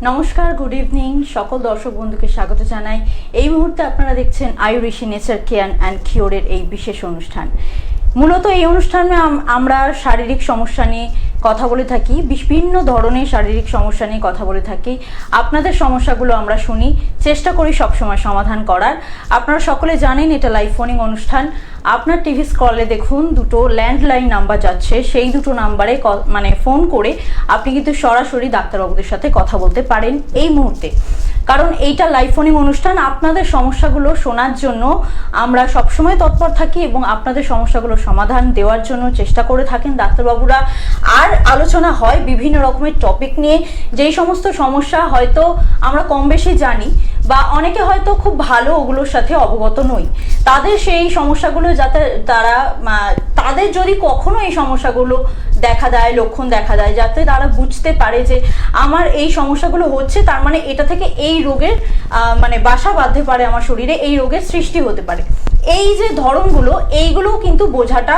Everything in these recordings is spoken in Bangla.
নমস্কার, গুড ইভিনিং সকল দর্শক বন্ধুকে স্বাগত জানাই। এই মুহূর্তে আপনারা দেখছেন আয়ুরিশি নেচার কেয়ার অ্যান্ড কিওরের এই বিশেষ অনুষ্ঠান। মূলত এই অনুষ্ঠানে আমরা শারীরিক সমস্যা নিয়ে কথা বলে থাকি, বিভিন্ন ধরনের শারীরিক সমস্যা নিয়ে কথা বলে থাকি। আপনাদের সমস্যাগুলো আমরা শুনি, চেষ্টা করি সবসময় সমাধান করার। আপনারা সকলে জানেন এটা লাইভ ফোনিং অনুষ্ঠান। আপনার টিভি স্ক্রলে দেখুন দুটো ল্যান্ডলাইন নাম্বার যাচ্ছে, সেই দুটো নাম্বারে ফোন করে আপনি কিন্তু সরাসরি ডাক্তারবাবুদের সাথে কথা বলতে পারেন এই মুহূর্তে। কারণ এইটা লাইভ ফোনিং অনুষ্ঠান, আপনাদের সমস্যাগুলো শোনার জন্য আমরা সবসময় তৎপর থাকি এবং আপনাদের সমস্যাগুলো সমাধান দেওয়ার জন্য চেষ্টা করে থাকেন ডাক্তারবাবুরা। আর আলোচনা হয় বিভিন্ন রকমের টপিক নিয়ে, যেই সমস্ত সমস্যা হয়তো আমরা কম বেশি জানি বা অনেকে হয়তো খুব ভালো ওগুলোর সাথে অবগত নই, তাদের সেই সমস্যাগুলো যাতে তাদের যদি কখনো এই সমস্যাগুলো দেখা দেয়, লক্ষণ দেখা দেয়, যাতে তারা বুঝতে পারে যে আমার এই সমস্যাগুলো হচ্ছে, তার মানে এটা থেকে এই রোগের বাসা বাঁধতে পারে, আমার শরীরে এই রোগের সৃষ্টি হতে পারে। এই যে ধরনগুলো, এইগুলো কিন্তু বোঝাটা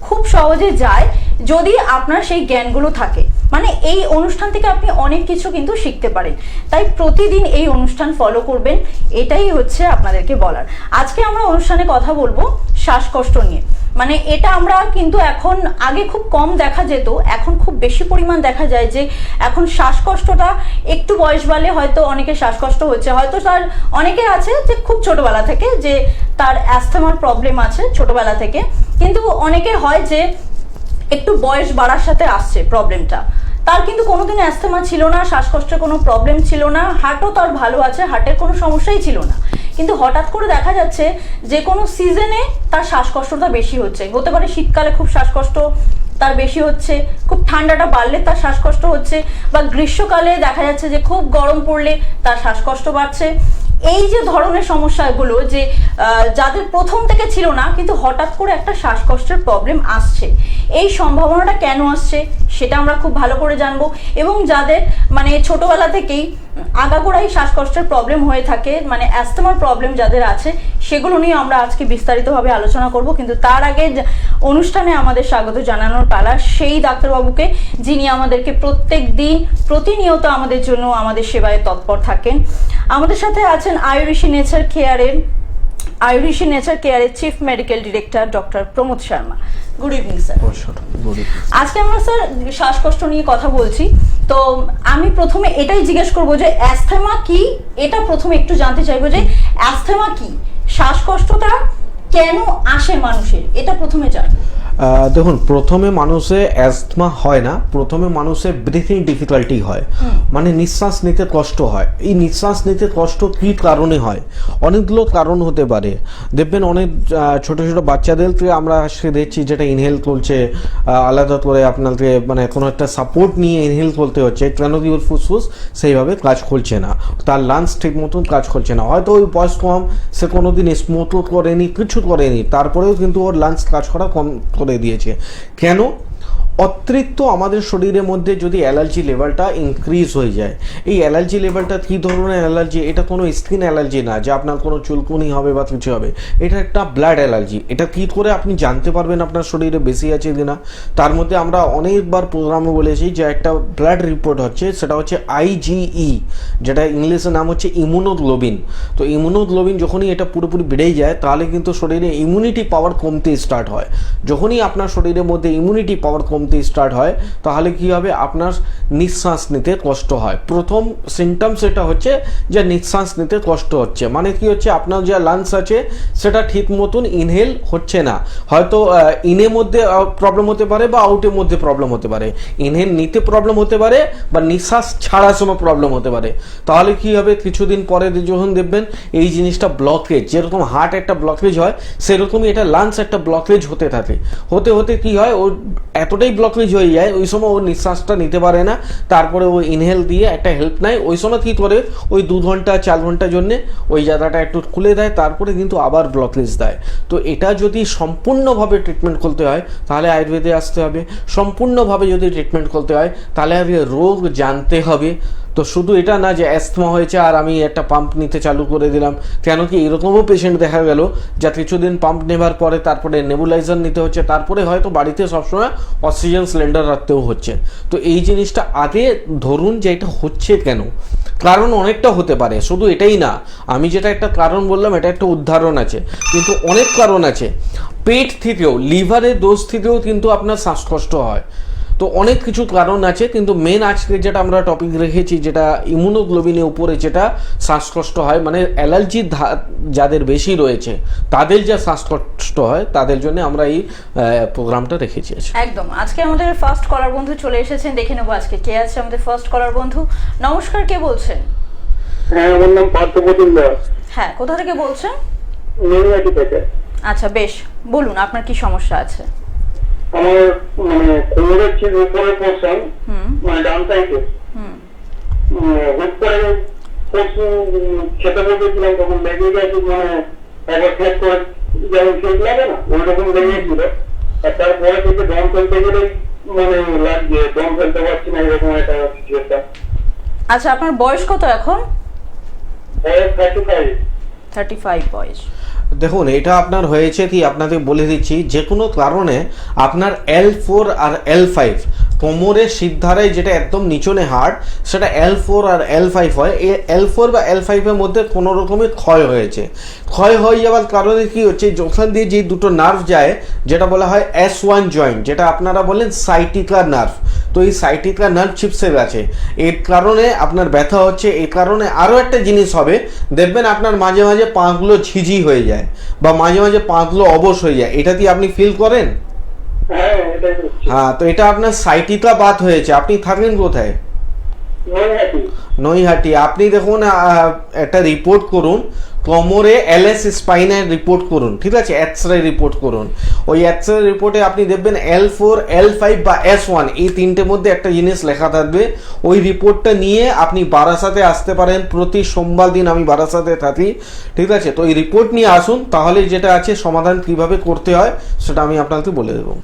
খুব সহজে যায় যদি আপনার সেই জ্ঞানগুলো থাকে। এই অনুষ্ঠান থেকে আপনি অনেক কিছু কিন্তু শিখতে পারেন। তাই প্রতিদিন এই অনুষ্ঠান ফলো করবেন, এটাই হচ্ছে আপনাদেরকে বলার। আজকে আমরা অনুষ্ঠানে কথা বলবো শ্বাসকষ্ট নিয়ে। এটা আমরা কিন্তু এখন, আগে খুব কম দেখা যেত, এখন খুব বেশি পরিমাণ দেখা যায় যে এখন শ্বাসকষ্টটা একটু বয়স বাড়লে হয়তো অনেকে শ্বাসকষ্ট হচ্ছে। হয়তো তার অনেকে আছে যে খুব ছোটবেলা থেকে যে তার অ্যাস্থমার প্রবলেম আছে ছোটবেলা থেকে, কিন্তু অনেকে হয় যে একটু বয়স বাড়ার সাথে আসছে প্রবলেমটা। তার কিন্তু কোনোদিন অ্যাস্থমা ছিল না, শ্বাসকষ্টের কোনো প্রবলেম ছিল না, হার্টও তার ভালো আছে, হার্টের কোনো সমস্যাই ছিল না, কিন্তু হঠাৎ করে দেখা যাচ্ছে যে কোনো সিজনে তার শ্বাসকষ্টটা বেশি হচ্ছে। হতে পারে শীতকালে খুব শ্বাসকষ্ট তার বেশি হচ্ছে, খুব ঠান্ডাটা বাড়লে তার শ্বাসকষ্ট হচ্ছে, বা গ্রীষ্মকালে দেখা যাচ্ছে যে খুব গরম পড়লে তার শ্বাসকষ্ট বাড়ছে। এই যে ধরনের সমস্যাগুলো যে যাদের প্রথম থেকে ছিল না কিন্তু হঠাৎ করে একটা শ্বাসকষ্টের প্রবলেম আসছে, এই সম্ভাবনাটা কেন আসছে সেটা আমরা খুব ভালো করে জানবো। এবং যাদের ছোটবেলা থেকেই আগাগোড়াই শ্বাসকষ্টের প্রবলেম হয়ে থাকে, অ্যাস্থমার প্রবলেম যাদের আছে, সেগুলো নিয়ে আমরা আজকে বিস্তারিতভাবে আলোচনা করব। কিন্তু তার আগে অনুষ্ঠানে আমাদের স্বাগত জানানোর পালা সেই ডাক্তারবাবুকে, যিনি আমাদেরকে প্রত্যেক দিন প্রতিনিয়ত আমাদের জন্য আমাদের সেবায় তৎপর থাকেন। আমাদের সাথে আছেন আয়ুরিশি নেচার কেয়ারের chief medical director doctor Pramod Sharma. Good evening sir. আজকে আমরা স্যার শ্বাসকষ্ট নিয়ে কথা বলছি, তো আমি প্রথমে এটাই জিজ্ঞেস করবো যে অ্যাস্থমা কি, এটা প্রথমে একটু জানতে চাইবো যে অ্যাস্থমা কি, শ্বাসকষ্টটা কেন আসে মানুষের, এটা প্রথমে জানবো। দেখুন, প্রথমে মানুষে অ্যাস্থমা হয় না, প্রথমে মানুষের ব্রিথিং ডিফিকাল্টি হয়, নিঃশ্বাস নিতে কষ্ট হয়। এই নিঃশ্বাস নিতে কষ্ট কী কারণে হয়? অনেকগুলো কারণ হতে পারে। দেখবেন অনেক ছোট ছোট বাচ্চাদেরকে আমরা দেখছি যেটা ইনহেল করছে, আলাদা করে আপনাকে কোনো একটা সাপোর্ট নিয়ে ইনহেল করতে হচ্ছে, কেন কি ওর ফুসফুস সেইভাবে কাজ করছে না, তার লাংস ঠিক মতন কাজ করছে না। হয়তো ওই বয়স কম, সে কোনোদিন স্মোকও করেনি, কিছু করেনি, তারপরেও কিন্তু ওর লাংস কাজ করা কম করে দিয়েছে। কেন? অতিরিক্ত আমাদের শরীরের মধ্যে যদি অ্যালার্জি লেভেলটা ইনক্রিজ হয়ে যায়। এই অ্যালার্জি লেভেলটা কী ধরনের অ্যালার্জি? এটা কোনো স্কিন অ্যালার্জি না যে আপনার কোনো চুলকুনি হবে বা কিছু হবে, এটা একটা ব্লাড অ্যালার্জি। এটা কী করে আপনি জানতে পারবেন আপনার শরীরে বেশি আছে কিনা? তার মধ্যে আমরা অনেকবার প্রোগ্রামে বলেছি যে একটা ব্লাড রিপোর্ট হচ্ছে, সেটা হচ্ছে IgE, যেটা ইংলিশের নাম হচ্ছে ইমিউনোগ্লোবিন। তো ইমিউনোগ্লোবিন যখনই এটা পুরোপুরি বেড়ে যায়, তাহলে কিন্তু শরীরে ইমিউনিটি পাওয়ার কমতে স্টার্ট হয়। যখনই আপনার শরীরের মধ্যে ইমিউনিটি পাওয়ার স্টার্ট হয়, তাহলে কি হবে? আপনার নিঃশ্বাস নিতে কষ্ট হয়। প্রথম সিমটমস এটা হচ্ছে যে নিঃশ্বাস নিতে কষ্ট হচ্ছে। কি হচ্ছে? আপনার যে লাংস আছে সেটা ঠিক মতন ইনহেল হচ্ছে না। হয়তো ইনের মধ্যে প্রবলেম হতে পারে বা আউটের মধ্যে প্রবলেম হতে পারে। ইনহেল নিতে প্রবলেম হতে পারে বা নিঃশ্বাস ছাড়ার সময় প্রবলেম হতে পারে। তাহলে কি হবে? কিছুদিন পরে যখন দেখবেন এই জিনিসটা ব্লকেজ, যেরকম হার্ট একটা ব্লকেজ হয় সেরকমই এটা লাংস একটা ব্লকেজ হতে থাকে। হতে হতে কি হয়? ও এতটাই ব্লকেজ হয়ে যায়, ওই সময় ও নিঃশ্বাসটা নিতে পারে না, তারপরে ও ইনহেল দিয়ে একটা হেল্প নেয়। ওই সময় কী করে? ওই 2 ঘন্টা 4 ঘন্টার জন্যে ওই জায়গাটা একটু খুলে দেয়, তারপরে কিন্তু আবার ব্লকেজ দেয়। তো এটা যদি সম্পূর্ণভাবে ট্রিটমেন্ট করতে হয় তাহলে আয়ুর্বেদে আসতে হবে। সম্পূর্ণভাবে যদি ট্রিটমেন্ট করতে হয় তাহলে আগে রোগ জানতে হবে, তো শুধু এটা না যে অ্যাস্থমা হয়েছে আর আমি একটা পাম্প নিতে চালু করে দিলাম, কেন কি এরকমও পেশেন্ট দেখা গেল যা কিছুদিন পাম্প নেবার পরে তারপরে নেবুলাইজার নিতে হচ্ছে, তারপরে হয়তো বাড়িতে সবসময় অক্সিজেন সিলিন্ডার রাখতেও হচ্ছে। তো এই জিনিসটা আগে ধরুন যে এটা হচ্ছে কেন, কারণ অনেকটা হতে পারে, শুধু এটাই না। আমি যেটা একটা কারণ বললাম এটা একটা উদাহরণ আছে, কিন্তু অনেক কারণ আছে। পেট থেকেও, লিভারের দোষ থেকেও কিন্তু আপনার শ্বাসকষ্ট হয়। তো অনেক কিছু কারণ আছে, কিন্তু মেন আজকে যেটা আমরা টপিক রেখেছি, যেটা ইমিউনোগ্লোবিনের উপরে যেটা শ্বাসকষ্ট হয়, মানে অ্যালার্জি যাদের বেশি রয়েছে তাদের যা শ্বাসকষ্ট হয় তাদের জন্য আমরা এই প্রোগ্রামটা রেখেছি। একদম। আজকে আমাদের ফার্স্ট কলার বন্ধু চলে এসেছেন, দেখে নেবো আজকে কে আছে আমাদের ফার্স্ট কলার বন্ধু। নমস্কার, কে বলছেন? হ্যাঁ, আমার নাম পার্থপ্রতিম দাস। হ্যাঁ, কোথা থেকে বলছেন? নৈহাটি থেকে। আচ্ছা, বেশ, বলুন আপনার কি সমস্যা আছে? আমার মানে কোমরের ঠিক উপরে পোর্শন, মানে ডান সাইডে, হুট করে খেতে বসেছিলাম তখন লেগে গেছে, মানে একবার ফেস করে যেমন ফেস লাগে না ওইরকম লেগেছিল। আর তারপরে থেকে দম ফেলতে গেলেই মানে লাগছে, দম ফেলতে পারছি না, এরকম একটা সিচুয়েশন। আচ্ছা, আপনার বয়স কত এখন? বয়স 35। 35 বয়স। দেখুন, এটা আপনার হয়েছে কি আপনাদের বলে দিচ্ছি, যে কোনো কারণে আপনার L4 আর L5 কোমরের সিদ্ধারায় যেটা একদম নিচনে হাড়, সেটা L4 আর L5 হয়। এই L4 বা L5 এর মধ্যে কোনো রকমের ক্ষয় হয়েছে। ক্ষয় হয়ে যাওয়ার কারণে কি হচ্ছে, যখন দিয়ে যে দুটো নার্ভ যায় যেটা বলা হয় S1 জয়েন্ট, যেটা আপনারা বলেন সাইটিকা নার্ভ, তো এই সাইটিকা নার্ভ চিপসে গেছে, এর কারণে আপনার ব্যথা হচ্ছে। এই কারণে আরও একটা জিনিস হবে, দেখবেন আপনার মাঝে মাঝে পাগুলো ঝিঝি হয়ে যায় বা মাঝে মাঝে পাগুলো অবশ হয়ে যায়। এটা কি আপনি ফিল করেন? হ্যাঁ, তো এটা আপনার সাইটিকা বাত হয়েছে। আপনি থাকেন কোথায়? নৈহাটি। আপনি দেখুন একটা রিপোর্ট করুন, কোমরে LS স্পাইনের রিপোর্ট করুন, ঠিক আছে, এক্সরে রিপোর্ট করুন। ওই এক্সরে রিপোর্টে আপনি দেখবেন L4, L5 বা S1 এই তিনটের মধ্যে একটা জিনিস লেখা থাকবে। ওই রিপোর্টটা নিয়ে আপনি বারাসাতে আসতে পারেন, প্রতি সোমবার দিন আমি বারাসাতে থাকি, ঠিক আছে। তো এই রিপোর্ট নিয়ে আসুন, তাহলে যেটা আছে সমাধান কিভাবে করতে হয় সেটা আমি আপনাকে বলে দেবো।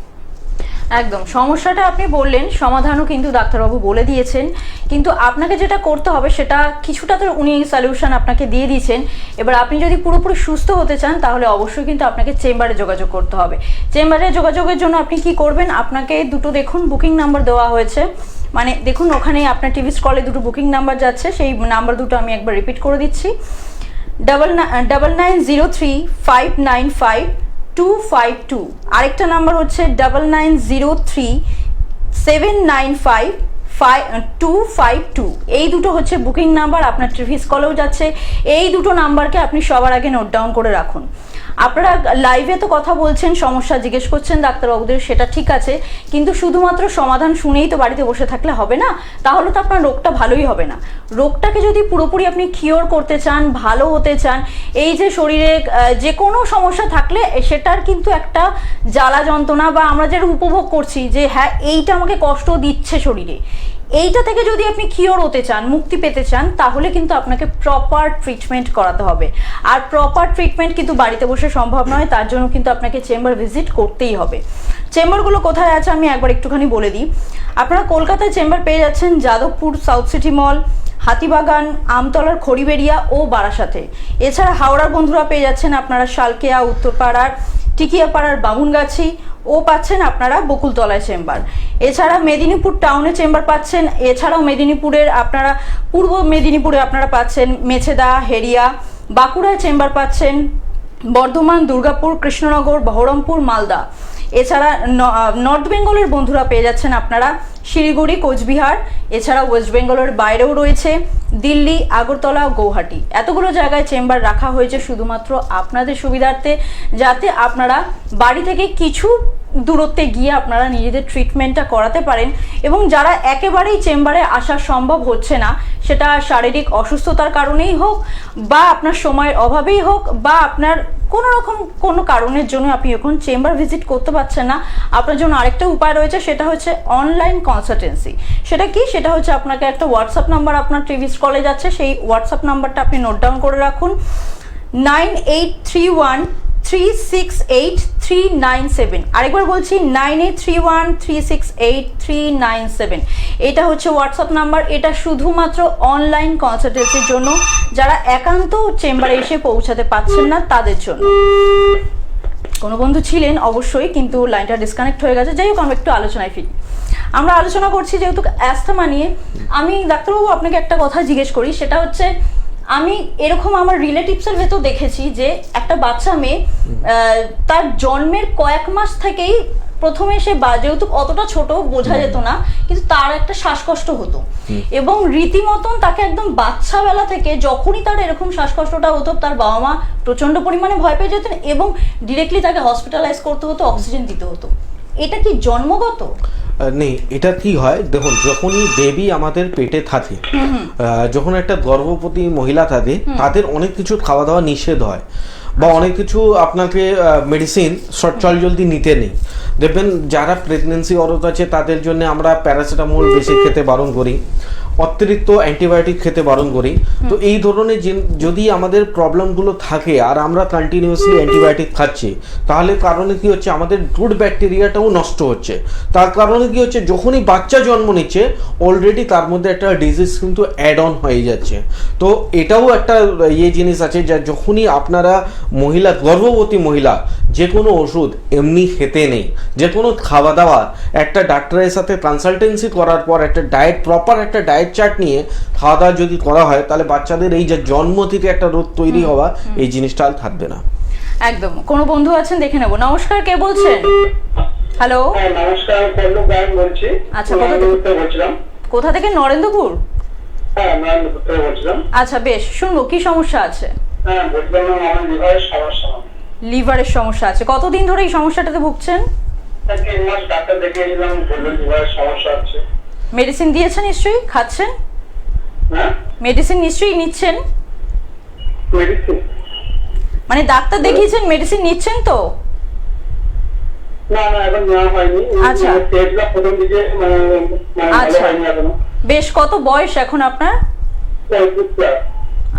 একদম, সমস্যাটা আপনি বললেন, সমাধানও কিন্তু ডাক্তারবাবু বলে দিয়েছেন, কিন্তু আপনাকে যেটা করতে হবে সেটা কিছুটা তো উনি সলিউশন আপনাকে দিয়ে দিয়েছেন। এবার আপনি যদি পুরোপুরি সুস্থ হতে চান তাহলে অবশ্যই কিন্তু আপনাকে চেম্বারে যোগাযোগ করতে হবে। চেম্বারে যোগাযোগের জন্য আপনি কি করবেন, আপনাকে দুটো দেখুন বুকিং নাম্বার দেওয়া হয়েছে, মানে দেখুন ওখানে আপনার টিভি স্ক্রলে দুটো বুকিং নাম্বার যাচ্ছে, সেই নাম্বার দুটো আমি একবার রিপিট করে দিচ্ছি, 9903595252। আরেকটা নাম্বার হচ্ছে 9903795252। এই দুটো হচ্ছে বুকিং নাম্বার, আপনার টিভি স্কলেও যাচ্ছে। এই দুটো নাম্বারকে আপনি সবার আগে নোট ডাউন করে রাখুন। আপনারা লাইভে তো কথা বলছেন, সমস্যা জিজ্ঞেস করছেন ডাক্তারবাবুদের, সেটা ঠিক আছে, কিন্তু শুধুমাত্র সমাধান শুনেই তো বাড়িতে বসে থাকলে হবে না, তাহলে তো আপনার রোগটা ভালোই হবে না। রোগটাকে যদি পুরোপুরি আপনি কিওর করতে চান, ভালো হতে চান, এই যে শরীরে যে কোনো সমস্যা থাকলে সেটার কিন্তু একটা জ্বালা যন্ত্রণা বা আমরা যেটা উপভোগ করছি যে হ্যাঁ এইটা আমাকে কষ্ট দিচ্ছে শরীরে, এইটা থেকে যদি আপনি কিওর হতে চান, মুক্তি পেতে চান, তাহলে কিন্তু আপনাকে প্রপার ট্রিটমেন্ট করাতে হবে। আর প্রপার ট্রিটমেন্ট কিন্তু বাড়িতে বসে সম্ভব নয়, তার জন্য কিন্তু আপনাকে চেম্বার ভিজিট করতেই হবে। চেম্বারগুলো কোথায় আছে আমি একবার একটুখানি বলে দিই। আপনারা কলকাতায় চেম্বার পেয়ে যাচ্ছেন যাদবপুর সাউথ সিটি মল, হাতিবাগান, আমতলার খড়িবেড়িয়া ও বারাসাতে। এছাড়া হাওড়ার বন্ধুরা পেয়ে যাচ্ছেন আপনারা শালকেয়া, উত্তরপাড়ার, টিকিয়াপাড়ার বামুনগাছি ও পাচ্ছেন আপনারা বকুলতলায় চেম্বার। এছাড়া মেদিনীপুর টাউনে চেম্বার পাচ্ছেন। এছাড়াও মেদিনীপুরের আপনারা পূর্ব মেদিনীপুরে আপনারা পাচ্ছেন মেছেদা, হেরিয়া। বাঁকুড়ায় চেম্বার পাচ্ছেন বর্ধমান, দুর্গাপুর, কৃষ্ণনগর, বহরমপুর, মালদা। এছাড়া নর্থ বেঙ্গলের বন্ধুরা পেয়ে যাচ্ছেন আপনারা শিলিগুড়ি, কোচবিহার। এছাড়া ওয়েস্ট বেঙ্গলের বাইরেও রয়েছে দিল্লি, আগরতলা, গৌহাটি। এতগুলো জায়গায় চেম্বার রাখা হয়েছে শুধুমাত্র আপনাদের সুবিধার্থে, যাতে আপনারা বাড়ি থেকে কিছু দূরত্বে গিয়ে আপনারা নিজেদের ট্রিটমেন্টটা করাতে পারেন। এবং যারা একেবারেই চেম্বারে আসা সম্ভব হচ্ছে না, সেটা শারীরিক অসুস্থতার কারণেই হোক বা আপনার সময়ের অভাবেই হোক বা আপনার কোনো রকম কোনো কারণের জন্য আপনি এখন চেম্বার ভিজিট করতে পারছেন না, আপনার জন্য আরেকটা উপায় রয়েছে, সেটা হচ্ছে অনলাইন কনসালটেন্সি। সেটা কি, সেটা হচ্ছে আপনাকে একটা হোয়াটসঅ্যাপ নাম্বার আপনার টিভি স্ক্রলে যাচ্ছে, সেই হোয়াটসঅ্যাপ নাম্বারটা আপনি নোট ডাউন করে রাখুন, 98313683 9831368397। আরেকবার বলছি 9831368397। এটা হচ্ছে হোয়াটসঅ্যাপ নাম্বার। এটা শুধুমাত্র অনলাইন কনসালটেন্সির জন্য, যারা একান্ত চেম্বারে এসে পৌঁছাতে পারছেন না তাদের জন্য। কোনো বন্ধু ছিলেন অবশ্যই, কিন্তু লাইনটা ডিসকানেক্ট হয়ে গেছে। যাই হোক, আমরা একটু আলোচনায় ফিরি। আমরা আলোচনা করছি যেহেতু অ্যাস্থমা নিয়ে। আমি ডাক্তারবাবু আপনাকে একটা কথা জিজ্ঞেস করি, সেটা হচ্ছে আমি এরকম আমার রিলেটিভসের ভেতর দেখেছি যে একটা বাচ্চা মেয়ে তার জন্মের কয়েক মাস থেকেই প্রথমে সে যেহেতু অতটা ছোট বোঝা যেত না, কিন্তু তার একটা শ্বাসকষ্ট হতো এবং রীতিমতন তাকে একদম বাচ্চাবেলা থেকে যখনই তার এরকম শ্বাসকষ্টটা হতো, তার বাবা মা প্রচন্ড পরিমাণে ভয় পেয়ে যেতেন এবং ডিরেক্টলি তাকে হসপিটালাইজ করতে হতো, অক্সিজেন দিতে হতো। এটা কি জন্মগত? নেই, এটা কি হয় দেখুন, যখনই বেবি আমাদের পেটে থাকে, যখন একটা গর্ভবতী মহিলা থাকে, তাদের অনেক কিছু খাওয়া দাওয়া নিষেধ হয় বা অনেক কিছু আপনাকে মেডিসিন জলদি নিতে নেই। দেখবেন যারা প্রেগনেন্সি অরত আছে তাদের জন্য আমরা প্যারাসিটামল বেশি খেতে বারণ করি, অতিরিক্ত অ্যান্টিবায়োটিক খেতে বারণ করি। তো এই ধরনের যদি আমাদের প্রবলেমগুলো থাকে আর আমরা কন্টিনিউয়াসলি অ্যান্টিবায়োটিক খাচ্ছি, তাহলে কারণে কি হচ্ছে, আমাদের গুড ব্যাকটেরিয়াটাও নষ্ট হচ্ছে। তার কারণে কি হচ্ছে, যখনই বাচ্চা জন্ম নিচ্ছে অলরেডি তার মধ্যে একটা ডিজিজ কিন্তু অ্যাড অন হয়ে যাচ্ছে। তো এটাও একটা জিনিস আছে, যা যখনই আপনারা গর্ভবতী মহিলা যে কোনো ওষুধ এমনি খেতে নেই, যে কোনো খাওয়া দাওয়া একটা ডাক্তারের সাথে কনসালটেন্সি করার পর একটা প্রপার একটা ডায়েট চার্ট নিয়ে খাওয়া দাওয়া যদি করা হয়, তাহলে বাচ্চাদের এই যে জন্ম থেকে একটা রোগ তৈরি হওয়া, এই জিনিসটা আর থাকবে না। একদম। কোনো বন্ধু আছেন, দেখে নেব। নমস্কার, কে বলছেন? হ্যালো, নমস্কার, পল্লব গায়ন বলছি। আচ্ছা, কোথা থেকে? নরেন্দ্রপুর? হ্যাঁ, নরেন্দ্রপুর থেকে বলছিলাম। আচ্ছা, বেশ, শুনবো কি সমস্যা আছে? হ্যাঁ, বলছিলাম আমার লিভারের সমস্যা। লিভারের সমস্যা আছে? কতদিন ধরে এই সমস্যাটাতে ভুগছেন? 3 মাস ডাক্তার দেখিয়েছিলাম, বললো লিভারের সমস্যা আছে। মেডিসিন দিয়েছেন নিশ্চয়ই, খাচ্ছেন? হ্যাঁ, মেডিসিন নিশ্চয়ই নিচ্ছেন? মেডিসিন মানে ডাক্তার দেখিয়েছেন, মেডিসিন নিচ্ছেন তো? না, এখন নেওয়া হয়নি। আচ্ছা, টেস্টটা প্রথম দিকে ভালো হয়নি এখনো। বেশ, কত বয়স এখন আপনার? 35+।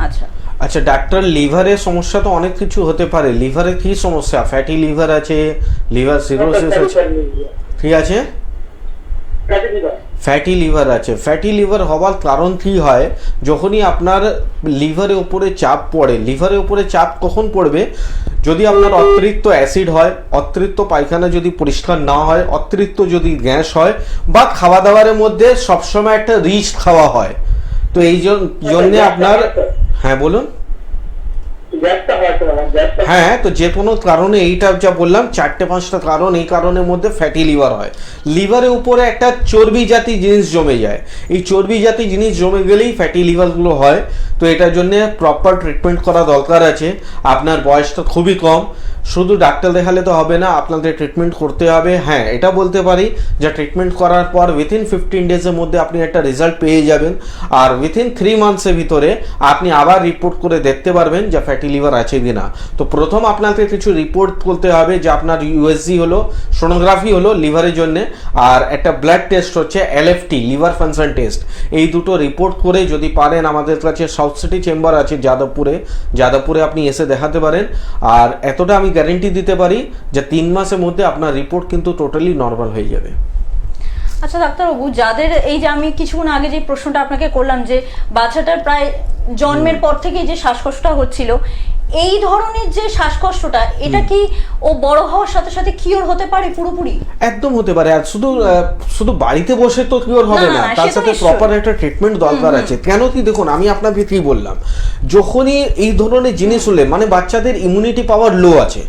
আচ্ছা আচ্ছা ডাক্তার, লিভারের সমস্যা তো অনেক কিছু হতে পারে। লিভারে কি সমস্যা? ফ্যাটি লিভার আছে, লিভার সিরোসিস আছে, ঠিক আছে, ফ্যাটি লিভার আছে। ফ্যাটি লিভার হওয়ার কারণ কি হয়, যখনই আপনার লিভারের উপরে চাপ পড়ে, লিভারের উপরে চাপ কখন পড়বে, যদি আপনার অতিরিক্ত অ্যাসিড হয়, অতিরিক্ত পায়খানা যদি পরিষ্কার না হয়, অতিরিক্ত যদি গ্যাস হয়, বা খাওয়া দাওয়ার মধ্যে সবসময় একটা রিচ খাওয়া হয়, তো এই জন্য আপনার, হ্যাঁ বলুন। হ্যাঁ, তো যে কোনো কারণে, এইটা যা বললাম 4-5টা কারণ, এই কারণের মধ্যে ফ্যাটি লিভার হয়। লিভারের উপরে একটা চর্বি জাতীয় জিনিস জমে যায়, এই চর্বি জাতীয় জিনিস জমে গেলেই ফ্যাটি লিভারগুলো হয়। তো এটার জন্য প্রপার ট্রিটমেন্ট করা দরকার আছে। আপনার বয়সটা খুবই কম, শুধু ডাক্তার দেখালে তো হবে না, আপনাদের ট্রিটমেন্ট করতে হবে। হ্যাঁ, এটা বলতে পারি যে ট্রিটমেন্ট করার পর উইথিন 15 ডেজের মধ্যে আপনি একটা রেজাল্ট পেয়ে যাবেন, আর উইথিন 3 মান্থসের ভিতরে আপনি আবার রিপোর্ট করে দেখতে পারবেন যে ফ্যাটি লিভার আছে কিনা। তো প্রথম আপনাকে কিছু রিপোর্ট করতে হবে, যে আপনার ইউএসজি হলো, সোনোগ্রাফি হলো লিভারের জন্য, আর একটা ব্লাড টেস্ট হচ্ছে এলএফটি, লিভার ফাংশন টেস্ট। এই দুটো রিপোর্ট করে যদি পারেন, আমাদের কাছে সাউথ সিটি চেম্বার আছে যাদবপুরে আপনি এসে দেখাতে পারেন। আর এতটা আমি গ্যারেন্টি দিতে পারি যে 3 মাসের মধ্যে আপনার রিপোর্ট কিন্তু টোটালি নর্মাল হয়ে যাবে। আচ্ছা ডাক্তারবাবু, যাদের এই যে আমি কিছুক্ষণ আগে যে প্রশ্নটা আপনাকে করলাম, যে বাচ্চাটার প্রায় জন্মের পর থেকে যে শ্বাসকষ্টটা হচ্ছিল, এই ধরনের যে শ্বাসকষ্টটা, এটা কি ও বড় হওয়ার সাথে সাথে কিওর হতে পারে পুরোপুরি? একদম হতে পারে। আর শুধু বাড়িতে বসে তো কিওর হবে না, তার সাথে প্রপার একটা ট্রিটমেন্ট দরকার আছে। কেন কি দেখুন, আমি আপনাকে কি বললাম, যখনই এই ধরনের জিনিস হলে, মানে বাচ্চাদের ইমিউনিটি পাওয়ার লো আছে,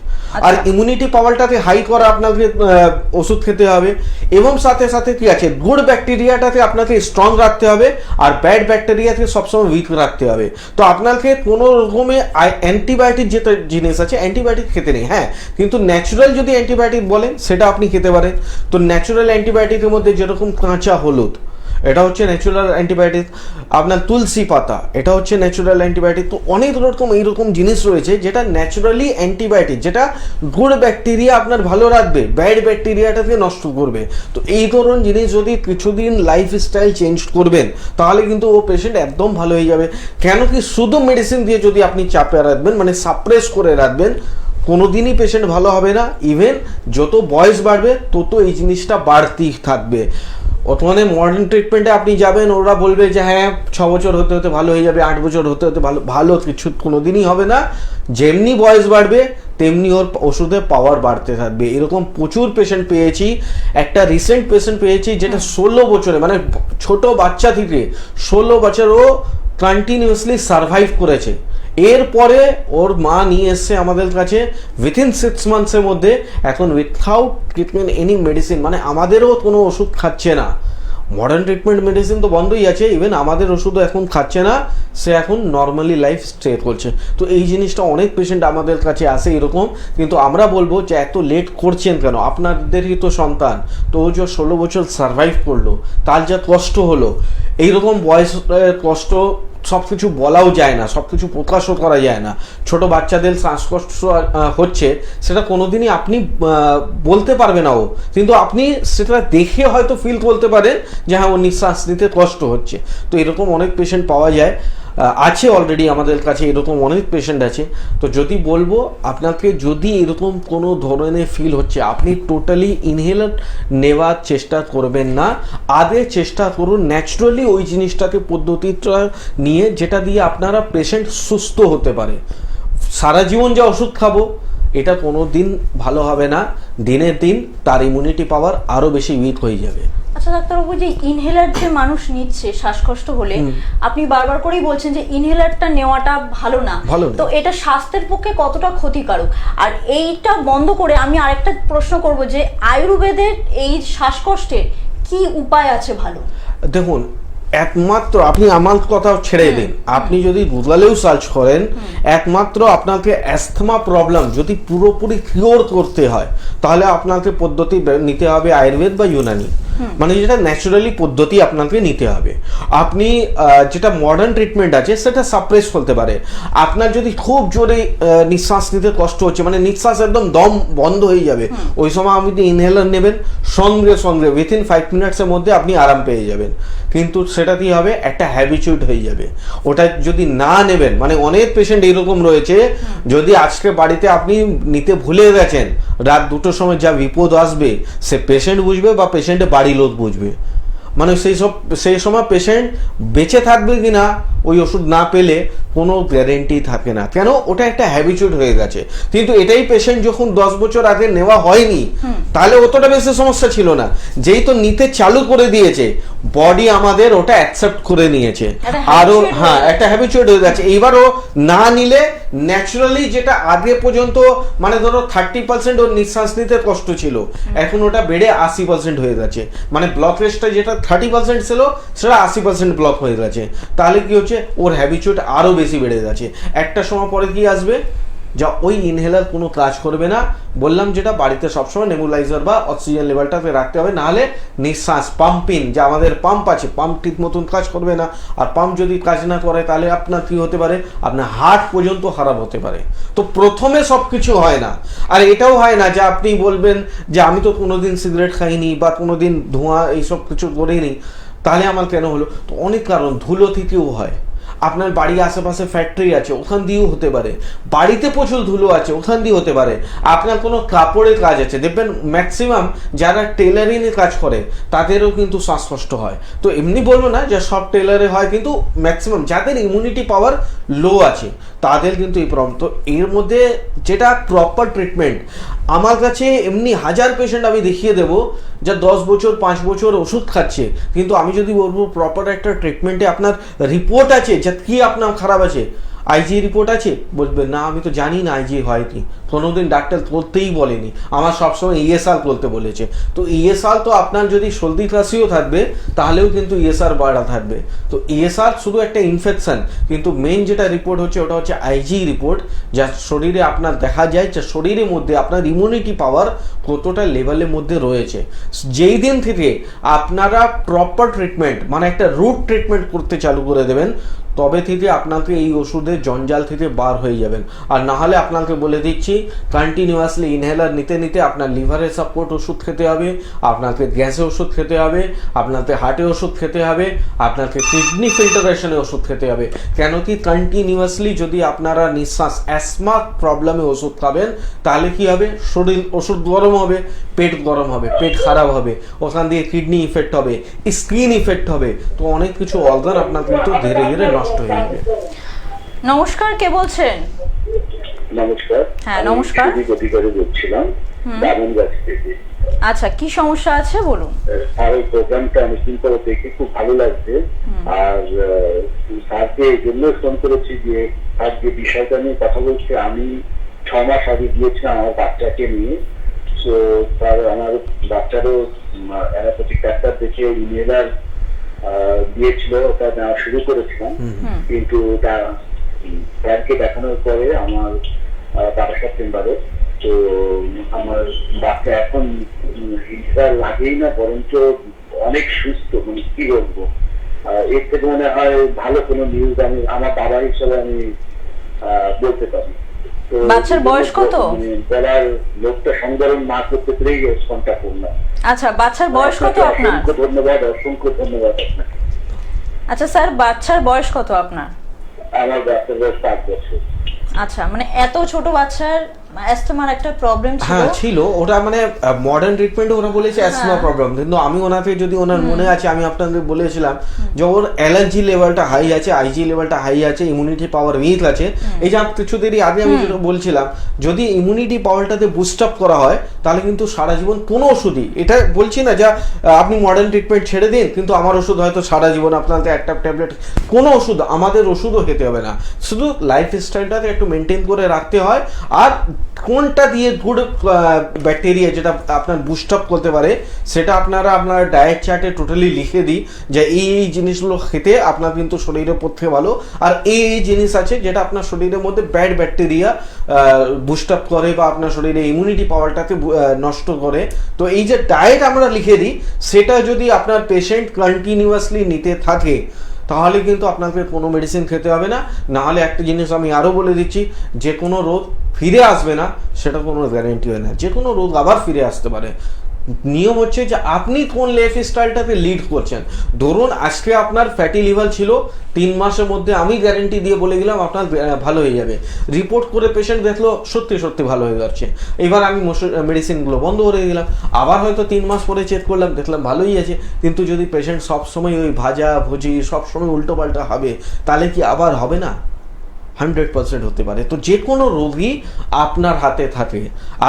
আর ইমিউনিটি পাওয়ারটাকে হাই করা আপনাকে ওষুধ খেতে হবে, এবং সাথে সাথে কি আছে, গুড ব্যাকটেরিয়াটাকে আপনাকে স্ট্রং রাখতে হবে, আর ব্যাড ব্যাকটেরিয়াকে সবসময় উইক রাখতে হবে। তো আপনাকে কোনো রকমের অ্যান্টিবায়োটিক যেটা জিনিস আছে, অ্যান্টিবায়োটিক খেতে নেই। হ্যাঁ, কিন্তু ন্যাচারাল যদি অ্যান্টিবায়োটিক বলেন সেটা আপনি খেতে পারেন। তো ন্যাচারাল অ্যান্টিবায়োটিকের মধ্যে যেরকম কাঁচা হলুদ, এটা হচ্ছে ন্যাচারাল অ্যান্টিবায়োটিক। আপনার তুলসী পাতা, এটা হচ্ছে ন্যাচারাল অ্যান্টিবায়োটিক। তো অনেক রকম এইরকম জিনিস রয়েছে যেটা ন্যাচারালি অ্যান্টিবায়োটিক, যেটা গুড ব্যাকটেরিয়া আপনার ভালো রাখবে, ব্যাড ব্যাকটেরিয়াটাকে নষ্ট করবে। তো এই ধরনের জিনিস যদি কিছুদিন লাইফস্টাইল চেঞ্জ করবেন, তাহলে কিন্তু ও পেশেন্ট একদম ভালো হয়ে যাবে। কেন কি শুধু মেডিসিন দিয়ে যদি আপনি চাপে রাখবেন, মানে সাপ্রেস করে রাখবেন, কোনোদিনই পেশেন্ট ভালো হবে না। ইভেন যত বয়স বাড়বে তত এই জিনিসটা বাড়তেই থাকবে। মানে মডার্ন ট্রিটমেন্টে আপনি যাবেন, ওরা বলবে যে হ্যাঁ 6 বছর হতে হতে ভালো হয়ে যাবে, 8 বছর হতে হতে ভালো কিছু কোনোদিনই হবে না। যেমনি বয়স বাড়বে তেমনি ওর ওষুধের পাওয়ার বাড়তে থাকবে। এরকম প্রচুর পেশেন্ট পেয়েছি। একটা রিসেন্ট পেশেন্ট পেয়েছি যেটা 16 বছরে, মানে ছোট বাচ্চা থেকে 16 বছর ও কন্টিনিউয়াসলি সার্ভাইভ করেছে। এরপরে ওর মা নিয়ে এসছে আমাদের কাছে উইথিন 6 মান্থসের মধ্যে, এখন উইথাউট ট্রিটমেন্ট এনি মেডিসিন, মানে আমাদেরও কোনো ওষুধ খাচ্ছে না। মডার্ন ট্রিটমেন্ট মেডিসিন তো বন্ধই আছে, ইভেন আমাদের ওষুধও এখন খাচ্ছে না, সে এখন নর্মালি লাইফ স্টে করছে। তো এই জিনিসটা অনেক পেশেন্ট আমাদের কাছে আসে এরকম, কিন্তু আমরা বলবো যে এত লেট করছেন কেন, আপনাদেরই তো সন্তান, তো ও যে 16 বছর সার্ভাইভ করলো, তার যা কষ্ট হলো, এইরকম বয়সের কষ্ট সব কিছু বলাও যায় না, সব কিছু প্রকাশও করা যায় না। ছোট বাচ্চাদের শ্বাসকষ্ট হচ্ছে সেটা কোনোদিনই আপনি বলতে পারবে না ও, কিন্তু আপনি সেটা দেখে হয়তো ফিল করতে পারেন যে হ্যাঁ ও নিঃশ্বাস নিতে কষ্ট হচ্ছে। তো এরকম অনেক পেশেন্ট পাওয়া যায়, আছে অলরেডি আমাদের কাছে এরকম অনেক পেশেন্ট আছে। তো যদি বলবো আপনাকে, যদি এরকম কোনো ধরনের ফিল হচ্ছে, আপনি টোটালি ইনহেলার নেওয়ার চেষ্টা করবেন না। আগে চেষ্টা করুন ন্যাচারালি ওই জিনিসটাকে পদ্ধতিটা নিয়ে, যেটা দিয়ে আপনারা পেশেন্ট সুস্থ হতে পারে। সারা জীবন যা ওষুধ খাবো এটা কোনো দিন ভালো হবে না, দিনের দিন তার ইমিউনিটি পাওয়ার আরও বেশি উইক হয়ে যাবে। আচ্ছা ডাক্তারবাবু, যে ইনহেলার যে মানুষ নিচ্ছে শ্বাসকষ্ট হলে, আপনি বারবার করেই বলছেন যে ইনহেলারটা নেওয়াটা ভালো না, তো এটা স্বাস্থ্যের পক্ষে কতটা ক্ষতিকারক? আর এইটা বন্ধ করে আমি আরেকটা প্রশ্ন করব যে আয়ুর্বেদের এই শ্বাসকষ্টের কি উপায় আছে ভালো? দেখুন, একমাত্র আপনি আমার কথা ছেড়ে দিন, আপনি যদি গুগলেও সার্চ করেন, একমাত্র আপনাকে অ্যাস্থমা প্রবলেম যদি পুরোপুরি কিওর করতে হয় তাহলে আপনাকে পদ্ধতি নিতে হবে আয়ুর্বেদ বা ইউনানি, মানে যেটা ন্যাচারালি পদ্ধতি আপনাকে নিতে হবে। আপনি যেটা মডার্ন ট্রিটমেন্ট আছে সেটা সাপ্রেস করতে পারে। আপনার যদি খুব জোরে নিঃশ্বাস নিতে কষ্ট হচ্ছে, মানে নিঃশ্বাস একদম দম বন্ধ হয়ে যাবে, ওই সময় আপনি ইনহেলার নেবেন, সঙ্গে সঙ্গে উইথিন 5 মিনিটসের মধ্যে আপনি আরাম পেয়ে যাবেন। কিন্তু সেটা কি হবে, একটা হ্যাবিচুয়েট হয়ে যাবে। ওটা যদি না নেবেন, মানে অনেক পেশেন্ট এইরকম রয়েছে, যদি আজকে বাড়িতে আপনি নিতে ভুলে গেছেন, রাত 2টোর সময় যা বিপদ আসবে সে পেশেন্ট বুঝবে বা পেশেন্টের বাড়ির লোক বুঝবে। মানে সেই সময় পেশেন্ট বেঁচে থাকবে কি না ওই ওষুধ না পেলে কোনো গ্যারেন্টি থাকে না, কেন ওটা একটা হ্যাবিচুয়েট হয়ে গেছে। কিন্তু এটাই পেশেন্ট যখন 10 বছর আগে নেওয়া হয়নি তাহলে অতটা বেশি সমস্যা ছিল না, যেই তো নিতে চালু করে দিয়েছে বডি আমাদের ওটা অ্যাকসেপ্ট করে নিয়েছে, আরো হ্যাঁ একটা হ্যাবিচুয়েট হয়ে গেছে। এইবারও না নিলে ন্যাচারালি যেটা আগে পর্যন্ত, মানে ধরো 30% ওর নিঃশ্বাস নিতে কষ্ট ছিল, এখন ওটা বেড়ে 80% হয়ে গেছে। মানে ব্লক রেস্টটা যেটা 30% ছিল সেটা 80% ব্লক হয়ে গেছে। তাহলে কি হচ্ছে, ওর হ্যাবিচুয়েট আরো বেশি বেড়ে গেছে। একটা সময় পরে কি আসবে, যা ওই ইনহেলার কোনো কাজ করবে না। বললাম যেটা বাড়িতে সবসময় নেবুলাইজার বা অক্সিজেন লেভেলটাকে রাখতে হবে, নাহলে নিঃশ্বাস পাম্পিং যে আমাদের পাম্প আছে, পাম্প ঠিক মতন কাজ করবে না। আর পাম্প যদি কাজ না করে তাহলে আপনার কি হতে পারে, আপনার হার্ট পর্যন্ত খারাপ হতে পারে। তো প্রথমে সব কিছু হয় না। আর এটাও হয় না যে আপনি বলবেন যে আমি তো কোনোদিন সিগারেট খাইনি বা কোনোদিন ধোঁয়া এইসব কিছু করিনি, তাহলে আমার কেন হলো? তো অনেক কারণ, ধুলো থেকেও হয়, আপনার বাড়ির আশেপাশে ফ্যাক্টরি আছে ওখান দিয়েও হতে পারে, বাড়িতে প্রচুর ধুলো আছে ওখান দিয়ে হতে পারে, আপনার কোনো কাপড়ের কাজ আছে, দেখবেন ম্যাক্সিমাম যারা টেলারিংয়ে কাজ করে তাদেরও কিন্তু শ্বাসকষ্ট হয়। তো এমনি বলবো না যে সব টেলারে হয়, কিন্তু ম্যাক্সিমাম যাদের ইমিউনিটি পাওয়ার লো আছে তাদের কিন্তু এই প্রবলেম। তো এর মধ্যে যেটা প্রপার ট্রিটমেন্ট, আমার কাছে এমনি 1000 পেশেন্ট আমি দেখিয়ে দেবো যা 10 বছর 5 বছর ওষুধ খাচ্ছে, কিন্তু আমি যদি বলবো প্রপার একটা ট্রিটমেন্টে আপনার রিপোর্ট আছে যে কি আপনার খারাপ আছে, আইজি রিপোর্ট আছে, বলবে না আমি তো জানি না আইজি হয়নি, কোনোদিন ডাক্তার করতেই বলেনি, আমার সবসময় ইএসআর করতে বলেছে। তো ইএসআর তো আপনার যদি সর্দি কাশিও থাকবে তাহলেও কিন্তু ইএসআর বাড়া থাকবে। তো ইএসআর শুধু একটা ইনফেকশন, কিন্তু মেন যেটা রিপোর্ট হচ্ছে ওটা হচ্ছে আইজি রিপোর্ট, যা শরীরে আপনার দেখা যায় যে শরীরের মধ্যে আপনার ইমিউনিটি পাওয়ার কতটা লেভেলের মধ্যে রয়েছে। যেই দিন থেকে আপনারা প্রপার ট্রিটমেন্ট, মানে একটা রুট ট্রিটমেন্ট করতে চালু করে দেবেন, তবে থেকে আপনাকে এই ওষুধের জঞ্জাল থেকে বার হয়ে যাবেন। আর না হলে আপনাকে বলে দিচ্ছি কন্টিনিউয়াসলি ইনহেলার নিতে নিতে আপনার লিভারের সাপোর্ট ওষুধ খেতে হবে, আপনাকে গ্যাসে ওষুধ খেতে হবে, আপনাকে হার্টে ওষুধ খেতে হবে, আপনাকে কিডনি ফিল্টারেশনে ওষুধ খেতে হবে। কেন কি কন্টিনিউয়াসলি যদি আপনারা নিঃশ্বাস অ্যাসমা প্রবলেমে ওষুধ খাবেন তাহলে কি হবে, শরীর ওষুধ গরম হবে, পেট গরম হবে, পেট খারাপ হবে, ওখান দিয়ে কিডনি ইফেক্ট হবে, স্কিন ইফেক্ট হবে, তো অনেক কিছু অর্গান আপনার কিন্তু ধীরে ধীরে নষ্ট হয়ে যাবে। নমস্কার, কে বলছেন? নমস্কার। হ্যাঁ, নমস্কার। আমি অধিকারী বলছিলাম দামনগাছ থেকে। আচ্ছা, কি সমস্যা আছে বলুন। আর এই প্রোগ্রামটা অনেকদিন পরে দেখে খুব ভালো লাগছে। আর স্যারকে এই জন্য ফোন করেছি যে আর যে বিষয়টা নিয়ে কথা বলছি, আমি 6 মাস আগে গিয়েছিলাম আমার বাচ্চাকে নিয়ে। তো তার আমার বাচ্চারও অ্যালোপ্যাথিক ডাক্তার দেখে ইনহেলার দিয়েছিল, ওটা নেওয়া শুরু করেছিলাম। কিন্তু স্যারকে দেখানোর পরে আমার 12 সেপ্টেম্বরে তো আমার বাচ্চা এখন ইনহেলার লাগেই না, বরঞ্চ অনেক সুস্থ। মানে কি বলবো, এর থেকে মনে হয় ভালো কোনো নিউজ আমি আমার বাবা হিসেবে আমি বলতে পারি। তো বাচ্চার বয়স কত? বলার লোকটা সংবরণ না করতে পেরেই ফোনটা করলাম। আচ্ছা, বাচ্চার বয়স কত আপনার? অসংখ্য ধন্যবাদ, অসংখ্য ধন্যবাদ আপনাকে। আচ্ছা স্যার, বাচ্চার বয়স কত আপনার? আমার বাচ্চার বয়স 5 বছর। আচ্ছা, মানে এত ছোট বাচ্চার অ্যাস্তমার একটা প্রবলেম ছিল? হ্যাঁ ছিল, ওটা মানে মডার্ন ট্রিটমেন্টে ওরা বলেছে অ্যাসমা প্রবলেম, কিন্তু আমি ওনাকে যদি ওনার মনে আছে আমি আপনাদের বলেছিলাম যে ওর অ্যালার্জি লেভেলটা হাই আছে, আইজি লেভেলটা হাই আছে, ইমিউনিটি পাওয়ার উইক আছে। এই যে কিছুদেরই আগে আমি যেটা বলছিলাম, যদি ইমিউনিটি পাওয়ারটাতে বুস্ট আপ করা হয় তাহলে কিন্তু সারা জীবন কোনো ওষুধই, এটা বলছি না যে আপনি মডার্ন ট্রিটমেন্ট ছেড়ে দিন কিন্তু আমার ওষুধ হয়তো সারা জীবন আপনাদের একটা ট্যাবলেট, কোনো ওষুধ আমাদের ওষুধও খেতে হবে না, শুধু লাইফ স্টাইলটাকে একটু মেনটেন করে রাখতে হয়। আর কোনটা দিয়ে গুড ব্যাকটেরিয়া যেটা আপনার বুস্ট আপ করতে পারে সেটা আপনারা আপনার ডায়েট চার্টে টোটালি লিখে দিই যে এই জিনিসগুলো খেতে আপনার কিন্তু শরীরের পক্ষে ভালো, আর এই জিনিস আছে যেটা আপনার শরীরের মধ্যে ব্যাড ব্যাকটেরিয়া বুস্ট আপ করে বা আপনার শরীরে ইমিউনিটি পাওয়ারটাকে নষ্ট করে। তো এই যে ডায়েট আমরা লিখে দিই সেটা যদি আপনার পেশেন্ট কন্টিনিউয়াসলি নিতে থাকে তাহলে কিন্তু আপনাকে কোনো মেডিসিন খেতে হবে না। নাহলে একটা জিনিস আমি আরও বলে দিচ্ছি, যে কোনো রোগ ফিরে আসবে না সেটা কোনো গ্যারেন্টি হয় না, যে কোনো রোগ আবার ফিরে আসতে পারে। নিয়ম হচ্ছে যে আপনি কোন লাইফ স্টাইলটাতে লিড করছেন। ধরুন আজকে আপনার ফ্যাটি লিভার ছিল, 3 মাসের মধ্যে আমি গ্যারেন্টি দিয়ে বলে গেলাম আপনার ভালো হয়ে যাবে, রিপোর্ট করে পেশেন্ট দেখলো সত্যি সত্যি ভালো হয়ে যাচ্ছে, এবার আমি মেডিসিনগুলো বন্ধ করে দিলাম। আবার হয়তো 3 মাস পরে চেক করলাম, দেখলাম ভালোই আছে, কিন্তু যদি পেশেন্ট সবসময় ওই ভাজা ভুজি সবসময় উল্টো পাল্টা হবে তাহলে কি আবার হবে না? 100% হতে পারে। তো যে কোনো রোগই আপনার হাতে থাকে।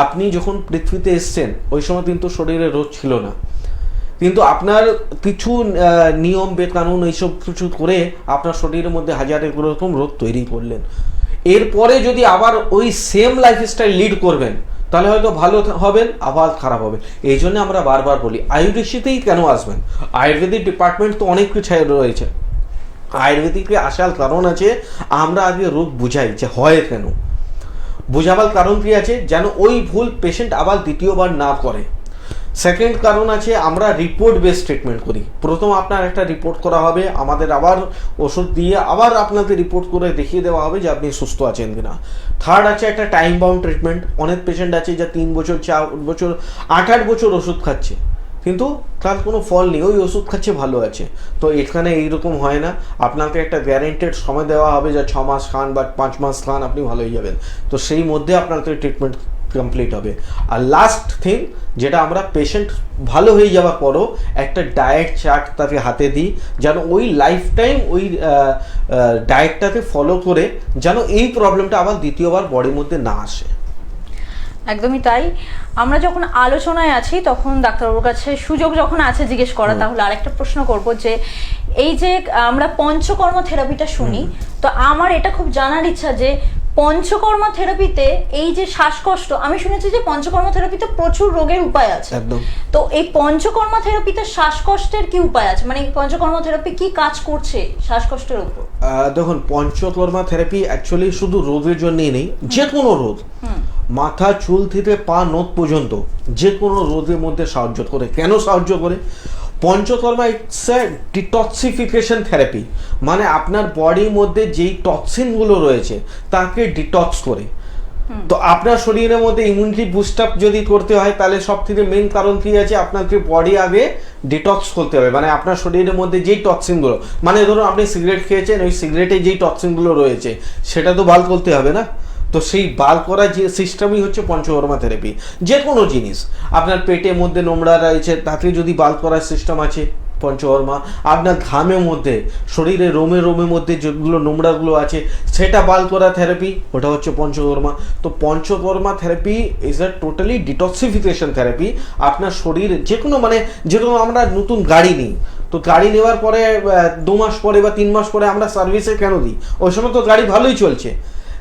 আপনি যখন পৃথিবীতে এসছেন ওই সময় কিন্তু শরীরে রোগ ছিল না, কিন্তু আপনার কিছু নিয়ম বেকানুন এইসব কিছু করে আপনার শরীরের মধ্যে হাজারের রকম রোগ তৈরি করলেন। এরপরে যদি আবার ওই সেম লাইফস্টাইল লিড করবেন তাহলে হয়তো ভালো হবেন আবার খারাপ হবে। এই জন্য আমরা বারবার বলি আয়ুর্বেদিতেই কেন আসবেন, আয়ুর্বেদিক ডিপার্টমেন্ট তো অনেক কিছু রয়েছে। আয়ুর্বেদিকে আসার কারণ আছে আমরা আগে রোগ বুঝাই যে হয় কেন, বুঝাবার কারণ কি আছে যেন ওই ভুল পেশেন্ট আবার দ্বিতীয়বার না করে। সেকেন্ড কারণ আছে আমরা রিপোর্ট বেস ট্রিটমেন্ট করি। প্রথম আপনার একটা রিপোর্ট করা হবে, আমাদের আবার ওষুধ দিয়ে আবার আপনাকে রিপোর্ট করে দেখিয়ে দেওয়া হবে যে আপনি সুস্থ আছেন কিনা। থার্ড আছে একটা টাইম বাউন্ড ট্রিটমেন্ট। অনেক পেশেন্ট আছে যা 3 বছর 4 বছর 8 বছর ওষুধ খাচ্ছে কিন্তু তার কোনো ফল নেই, ওই ওষুধ খাচ্ছে ভালো আছে। তো এখানে এইরকম হয় না, আপনাকে একটা গ্যারেন্টেড সময় দেওয়া হবে যে 6 মাস খান বা 5 মাস খান আপনি ভালো হয়ে যাবেন। তো সেই মধ্যে আপনাকে ট্রিটমেন্ট কমপ্লিট হবে। আর লাস্ট থিং যেটা আমরা পেশেন্ট ভালো হয়ে যাওয়ার পরও একটা ডায়েট চার্ট তাকে হাতে দিই যেন ওই লাইফ টাইম ওই ডায়েটটাকে ফলো করে যেন এই প্রবলেমটা আবার দ্বিতীয়বার বডির মধ্যে না আসে। একদমই তাই। আমরা যখন আলোচনায় আছি তখন ডাক্তারবাবুর কাছে সুযোগ যখন আছে জিজ্ঞেস করা, তাহলে আরেকটা প্রশ্ন করব যে এই যে আমরা পঞ্চকর্ম থেরাপিটা শুনি, তো আমার এটা খুব জানার ইচ্ছা যে পঞ্চকর্ম থেরাপিতে এই যে শ্বাসকষ্ট, আমি শুনেছি যে পঞ্চকর্ম থেরাপিতে প্রচুর রোগের উপায় আছে। একদম। তো এই পঞ্চকর্ম থেরাপিতে শ্বাসকষ্টের কি উপায় আছে, মানে পঞ্চকর্ম থেরাপি কি কাজ করছে শ্বাসকষ্টের উপর? দেখুন পঞ্চকর্মা থেরাপি অ্যাকচুয়ালি শুধু রোগের জন্যই নেই, যে কোনো রোগ মাথা চুল থেকে পা নখ পর্যন্ত যে কোনো রোগের মধ্যে সাহায্য করে। কেন সাহায্য করে? Panchakarma it's a detoxification therapy, মানে আপনার বডির মধ্যে যেই টক্সিনগুলো রয়েছে তাকে ডিটক্স করে। তো আপনার শরীরের মধ্যে ইমিউনিটি বুস্ট আপ যদি করতে হয় তাহলে সব থেকে মেন কারণ কি আছে, আপনাকে বডি আগে ডিটক্স করতে হবে, মানে আপনার শরীরের মধ্যে যেই টক্সিনগুলো, মানে ধরুন আপনি সিগারেট খেয়েছেন, ওই সিগারেটে যেই টক্সিনগুলো রয়েছে সেটা তো বার করতে হবে না। তো সেই বার করার যে সিস্টেমই হচ্ছে পঞ্চকর্মা থেরাপি। যে কোনো জিনিস আপনার পেটের মধ্যে নোংরা রয়েছে তাকে যদি বার করার সিস্টেম আছে পঞ্চকর্মা, আপনার ঘামের মধ্যে শরীরে রোমে রোমের মধ্যে যেগুলো নোংরাগুলো আছে সেটা বার করা থেরাপি, ওটা হচ্ছে পঞ্চকর্মা। তো Panchakarma therapy is a totally detoxification therapy. আপনার শরীর যে কোনো, মানে যেরকম আমরা নতুন গাড়ি নিই, তো গাড়ি নেওয়ার পরে 2 মাস পরে বা 3 মাস পরে আমরা সার্ভিসে কেন দিই? ওই সময় তো গাড়ি ভালোই চলছে,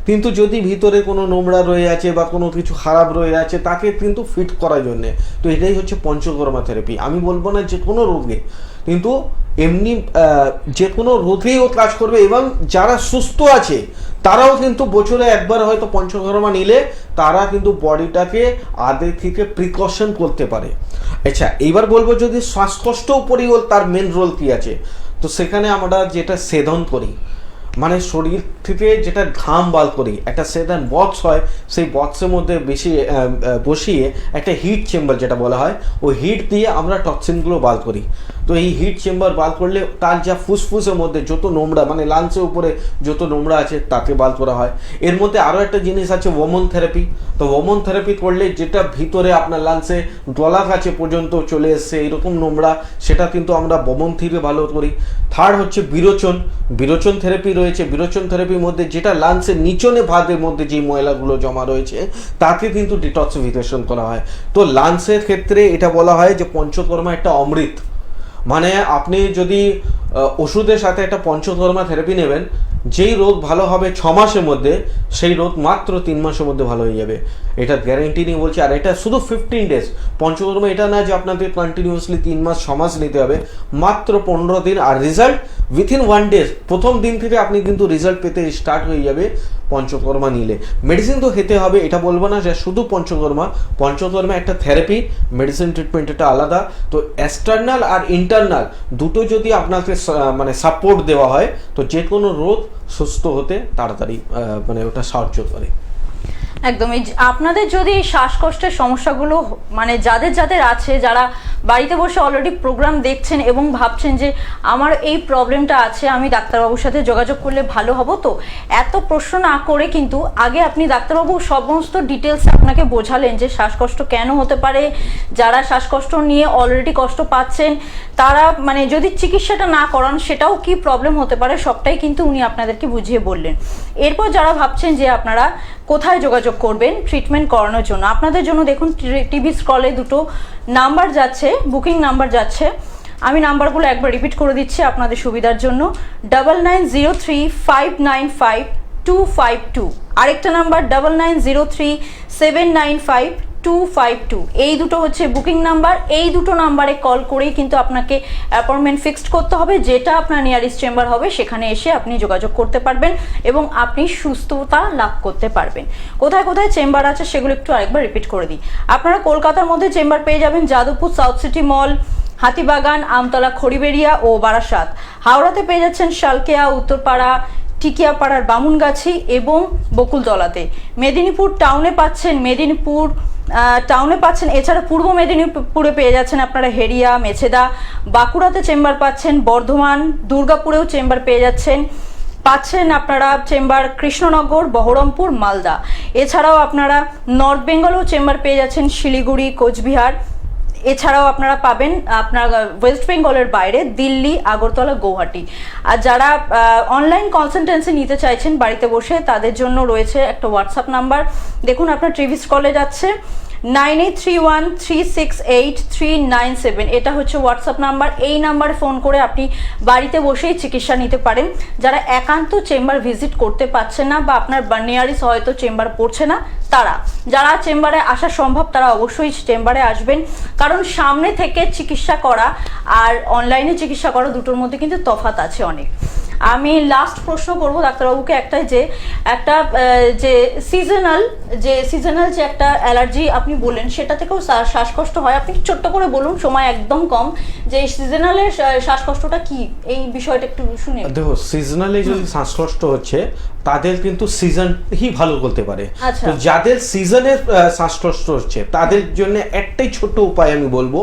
কিন্তু যদি ভিতরে কোনো নোংরা রয়ে আছে বা কোনো কিছু খারাপ রয়ে আছে তাকে কিন্তু ফিট করার জন্যে। তো এটাই হচ্ছে পঞ্চকর্মা থেরাপি। আমি বলবো না যে কোনো রোগে, কিন্তু এমনি যে কোনো রোগেও কাজ করবে, এবং যারা সুস্থ আছে তারাও কিন্তু বছরে একবার হয়তো পঞ্চকর্মা নিলে তারা কিন্তু বডিটাকে আগে থেকে প্রিকশন করতে পারে। আচ্ছা, এইবার বলবো যদি শ্বাসকষ্ট উপরই তার মেন রোল কি আছে, তো সেখানে আমরা যেটা সেদন করি, মানে শরীর থেকে যেটা ঘাম বার করি, একটা সেদান বক্স হয়, সেই বক্সের মধ্যে বেশি বসিয়ে একটা হিট চেম্বার যেটা বলা হয়, ওই হিট দিয়ে আমরা টক্সিনগুলো বার করি। তো এই হিট চেম্বার বার করলে তার যা ফুসফুসের মধ্যে যত নোংরা, মানে লাংসের উপরে যত নোংরা আছে তাকে বার করা হয়। এর মধ্যে আরও একটা জিনিস আছে ওমন থেরাপি। তো ওমন থেরাপি করলে যেটা ভিতরে আপনার লাংসে গলা কাছে পর্যন্ত চলে এসছে এরকম নোংরা, সেটা কিন্তু আমরা ওমন থেকে ভালো করি। থার্ড হচ্ছে বিরোচন। বিরোচন থেরাপি রয়েছে। বিরোচন থেরাপির মধ্যে যেটা লাংসের নিচনে ভাগের মধ্যে যে ময়লাগুলো জমা রয়েছে তাকে কিন্তু ডিটক্সিফিকেশন করা হয়। তো লাংসের ক্ষেত্রে এটা বলা হয় যে পঞ্চকর্মা একটা অমৃত, মানে আপনি যদি ওষুধের সাথে একটা পঞ্চকর্মা থেরাপি নেবেন, যেই রোগ ভালো হবে 6 মাসের মধ্যে, সেই রোগ মাত্র 3 মাসের মধ্যে ভালো হয়ে যাবে। এটা গ্যারেন্টি নিয়ে বলছি। আর এটা শুধু 15 ডেজ পঞ্চকর্মা, এটা না যে আপনাদের কন্টিনিউয়াসলি 3 মাস 6 মাস নিতে হবে, মাত্র 15 দিন। আর রেজাল্ট উইথিন 1 ডে, প্রথম দিন থেকে আপনি কিন্তু রেজাল্ট পেতে স্টার্ট হয়ে যাবে পঞ্চকর্মা নিলে। মেডিসিন তো খেতে হবে, এটা বলবো না যে শুধু পঞ্চকর্মা। পঞ্চকর্মা একটা থেরাপি, মেডিসিন ট্রিটমেন্ট এটা আলাদা। তো এক্সটার্নাল আর ইন্টারনাল দুটো যদি আপনাকে মানে সাপোর্ট দেওয়া হয়, তো যে কোনো রোগ সুস্থ হতে তাড়াতাড়ি মানে ওটা সাহায্য করে। একদমই। আপনাদের যদি শ্বাসকষ্টের সমস্যাগুলো মানে যাদের যাদের আছে, যারা বাড়িতে বসে অলরেডি প্রোগ্রাম দেখছেন এবং ভাবছেন যে আমার এই প্রবলেমটা আছে, আমি ডাক্তারবাবুর সাথে যোগাযোগ করলে ভালো হব, তো এত প্রশ্ন না করে কিন্তু আগে আপনি ডাক্তারবাবু সমস্ত ডিটেলস আপনাকে বোঝালেন যে শ্বাসকষ্ট কেন হতে পারে, যারা শ্বাসকষ্ট নিয়ে অলরেডি কষ্ট পাচ্ছেন তারা মানে যদি চিকিৎসাটা না করান সেটাও কি প্রবলেম হতে পারে, সবটাই কিন্তু উনি আপনাদেরকে বুঝিয়ে বললেন। এরপর যারা ভাবছেন যে আপনারা কোথায় যোগাযোগ করবেন ট্রিটমেন্ট করানোর জন্য, আপনাদের জন্য দেখুন টিভি স্ক্রলে দুটো নাম্বার যাচ্ছে, বুকিং নাম্বার যাচ্ছে। আমি নাম্বারগুলো একবার রিপিট করে দিচ্ছি আপনাদের সুবিধার জন্য। 9903595252, আরেকটা নাম্বার 9903795252। এই দুটো হচ্ছে বুকিং নাম্বার। এই দুটো নাম্বারে কল করেই কিন্তু আপনাকে অ্যাপয়েন্টমেন্ট ফিক্সড করতে হবে, যেটা আপনার নিয়ারেস্ট চেম্বার হবে সেখানে এসে আপনি যোগাযোগ করতে পারবেন এবং আপনি সুস্থতা লাভ করতে পারবেন। কোথায় কোথায় চেম্বার আছে সেগুলো একটু আরেকবার রিপিট করে দিই। আপনারা কলকাতার মধ্যে চেম্বার পেয়ে যাবেন যাদবপুর সাউথ সিটি মল, হাতিবাগান, আমতলা, খড়িবেড়িয়া ও বারাসাত। হাওড়াতে পেয়ে যাচ্ছেন শালকেয়া, উত্তরপাড়া, টিকিয়াপাড়ার বামুনগাছি এবং বকুলতলাতে। মেদিনীপুর টাউনে পাচ্ছেন, এছাড়া পূর্ব মেদিনীপুরে পেয়ে যাচ্ছেন আপনারা হেরিয়া, মেছেদা। বাঁকুড়াতে চেম্বার পাচ্ছেন, বর্ধমান, দুর্গাপুরেও চেম্বার পেয়ে পাচ্ছেন আপনারা চেম্বার কৃষ্ণনগর, বহরমপুর, মালদা। এছাড়াও আপনারা নর্থ বেঙ্গলেও চেম্বার পেয়ে যাচ্ছেন শিলিগুড়ি, কোচবিহার। এছাড়াও আপনারা পাবেন আপনার ওয়েস্ট বেঙ্গলের বাইরে দিল্লি, আগরতলা, গৌহাটি। আর যারা অনলাইন কনসালটেন্সি নিতে চাইছেন বাড়িতে বসে, তাদের জন্য রয়েছে একটা হোয়াটসঅ্যাপ নাম্বার। দেখুন আপনার টিভি স্ক্রলে যাচ্ছে 9831368397, এটা হচ্ছে হোয়াটসঅ্যাপ নাম্বার। এই নাম্বারে ফোন করে আপনি বাড়িতে বসেই চিকিৎসা নিতে পারেন। যারা একান্ত চেম্বার ভিজিট করতে পারছেন না বা আপনার নিয়ারেস্ট হয়তো চেম্বার পড়ছে না, তারা যারা চেম্বারে আসা সম্ভব তারা অবশ্যই চেম্বারে আসবেন, কারণ সামনে থেকে চিকিৎসা করা আর অনলাইনে চিকিৎসা করা দুটোর মধ্যে কিন্তু তফাৎ আছে অনেক। আমি লাস্ট প্রশ্ন করব ডাক্তারবাবুকে একটাই, যে একটা যে সিজনাল যে একটা অ্যালার্জি আপনি বললেন, সেটা থেকেও শ্বাসকষ্ট হয়, আপনি ছোট্ট করে বলুন, সময় একদম কম, যে সিজনালের শ্বাসকষ্টটা কি, এই বিষয়টা একটু শুনে। দেখো, সিজনালি যদি শ্বাসকষ্ট হচ্ছে তাদের কিন্তু সিজন হি ভালো করতে পারে। আচ্ছা। তো যাদের সিজনের শ্বাসকষ্ট হচ্ছে তাদের জন্য একটাই ছোট্ট উপায় আমি বলবো,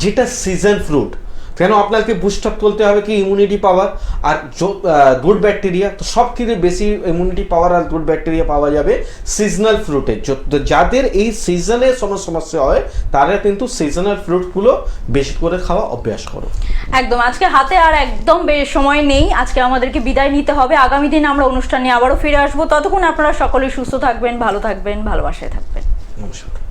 যেটা সিজন ফ্রুট। কেন আপনাকে বুস্ট আপ করতে হবে কি ইমিউনিটি পাওয়ার আর গুড ব্যাকটেরিয়া, তো সব থেকে বেশি ইমিউনিটি পাওয়ার আর গুড ব্যাকটেরিয়া পাওয়া যাবে সিজনাল ফ্রুটে। যাদের এই সিজনের সমস্যা হয় তারা কিন্তু সিজনাল ফ্রুটগুলো বেশি করে খাওয়া অভ্যাস করো। একদম, আজকে হাতে আর একদম সময় নেই, আজকে আমাদেরকে বিদায় নিতে হবে। আগামী দিন আমরা অনুষ্ঠান নিয়ে আবারও ফিরে আসবো, ততক্ষণ আপনারা সকলেই সুস্থ থাকবেন, ভালো থাকবেন, ভালোবাসায় থাকবেন। নমস্কার।